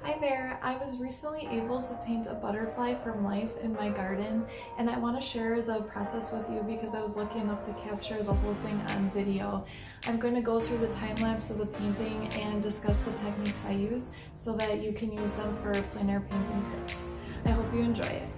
Hi there, I was recently able to paint a butterfly from life in my garden, and I want to share the process with you because I was lucky enough to capture the whole thing on video. I'm going to go through the time lapse of the painting and discuss the techniques I used so that you can use them for plein air painting tips. I hope you enjoy it.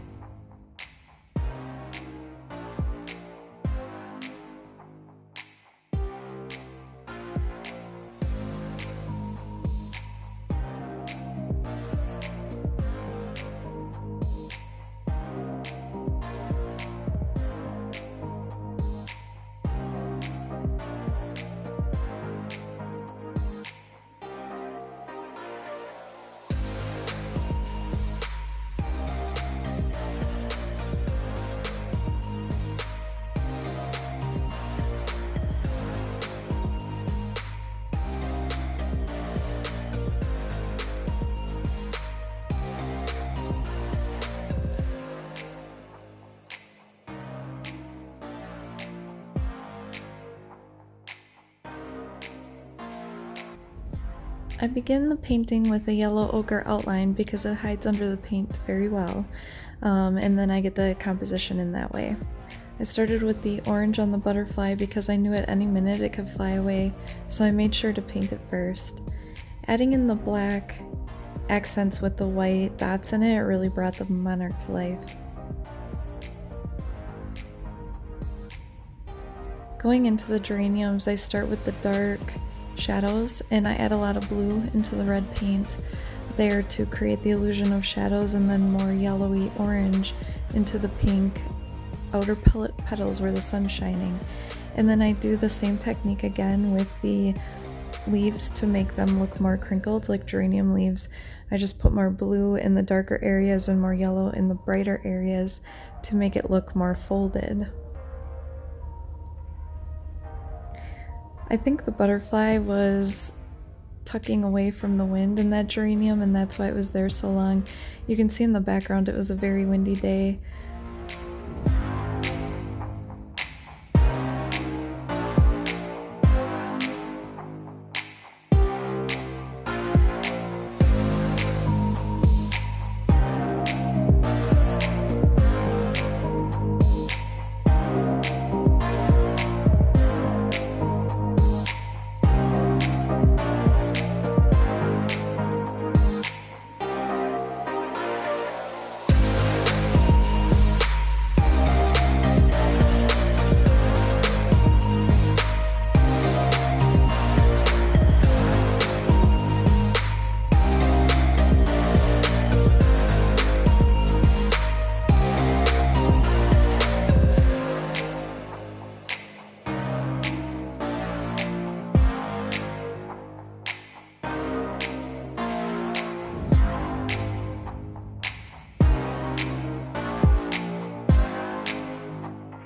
I begin the painting with a yellow ochre outline because it hides under the paint very well, and then I get the composition in that way. I started with the orange on the butterfly because I knew at any minute it could fly away, so I made sure to paint it first. Adding in the black accents with the white dots in it really brought the monarch to life. Going into the geraniums, I start with the dark shadows and I add a lot of blue into the red paint there to create the illusion of shadows, and then more yellowy orange into the pink outer petals where the sun's shining. And then I do the same technique again with the leaves to make them look more crinkled like geranium leaves. I just put more blue in the darker areas and more yellow in the brighter areas to make it look more folded. I think the butterfly was tucking away from the wind in that geranium, and that's why it was there so long. You can see in the background it was a very windy day,